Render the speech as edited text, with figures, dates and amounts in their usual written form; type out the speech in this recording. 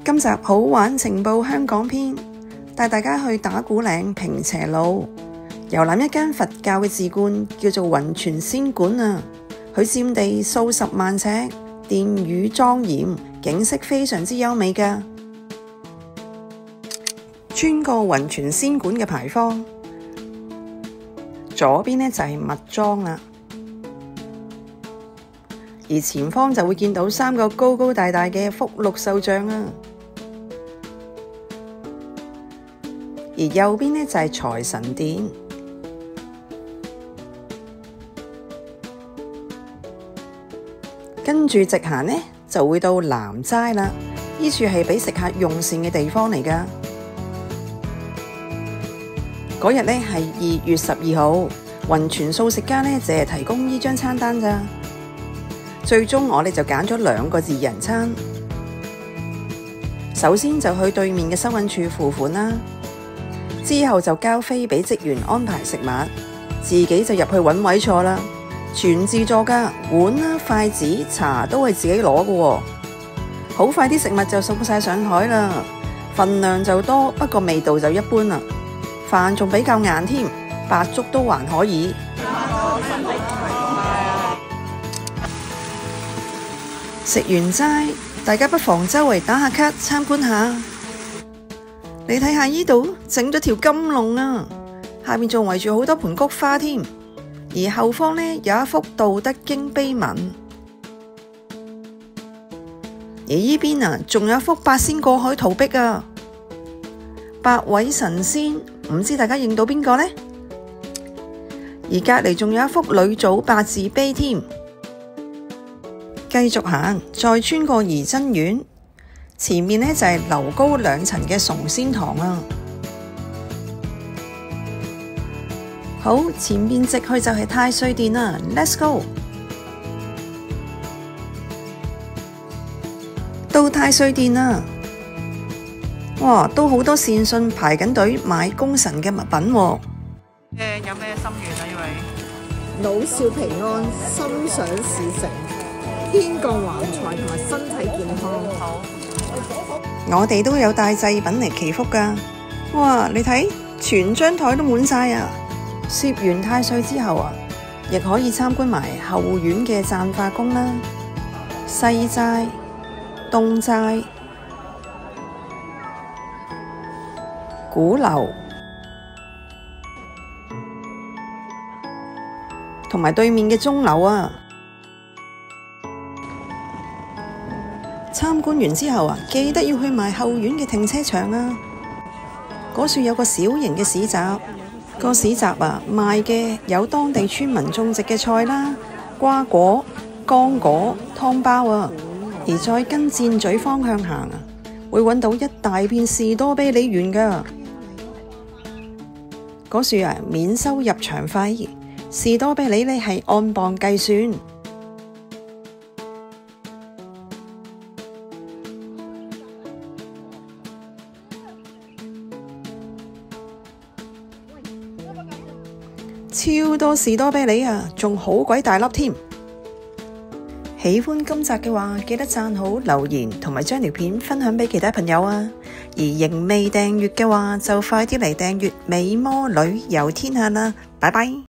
今集好玩情報香港篇，帶大家去打鼓嶺平斜路遊覽一間佛教嘅寺觀，叫做雲泉仙館啊。佢佔地數十萬尺，殿宇莊嚴，景色非常之優美噶。穿過雲泉仙館嘅牌坊，左邊呢就係密莊啦，而前方就會見到3個高高大大嘅福祿壽像啊。而右邊呢就係財神殿，跟住直行呢就會到南齋啦。呢處係俾食客用膳嘅地方嚟噶。嗰日呢係2月12號，雲泉素食家呢淨係提供呢張餐單咋。最終我哋就揀咗2個2人餐。首先就去對面嘅收銀處付款啦。之後就交飛俾職員安排食物，自己就入去揾位坐啦。全自助噶，碗啦、筷子、茶都係自己攞嘅喎。好快啲食物就送晒上台啦，份量就多，不過味道就一般啦。飯仲比較硬添，白粥都還可以。食完齋，大家不妨周圍打下卡參觀下。你睇下呢度整咗條金龍啊，下面仲圍住好多盆菊花添，而後方呢有一幅《道德經》碑文，而呢邊啊仲有一幅8仙過海圖壁啊，8位神仙，唔知大家認到邊個呢？而隔籬仲有一幅呂祖8字碑添。繼續行，再穿過怡真苑。前面呢就係樓高2層嘅崇仙堂啊。好，前面直去就係太歲殿啦 ，Let's go！ 到太歲殿啦，哇，都好多善信排緊隊買供神嘅物品喎。有咩心願啊？呢位老少平安，心想事成，天降橫財同埋身體健康。好。我哋都有帶祭品嚟祈福噶，哇！你睇全張台都滿晒啊！攝完太歲之後啊，亦可以參觀埋後院嘅讚化宮啦、西齋、東齋、鼓樓，同埋對面嘅鐘樓啊。參觀完之後啊，記得要去埋後院嘅停車場啊。嗰處有個小型嘅市集，個市集啊賣嘅有當地村民種植嘅菜啦、瓜果、乾果、湯包啊。而再跟箭咀方向行啊，會揾到一大片士多啤梨園噶。嗰處啊免收入場費，士多啤梨呢係按磅計算。超多士多啤梨啊，仲好鬼大粒添！喜歡今集嘅話，記得讚好、留言同埋將條片分享俾其他朋友啊！而仍未訂閱嘅話，就快啲嚟訂閱美魔女遊天下啦！拜拜。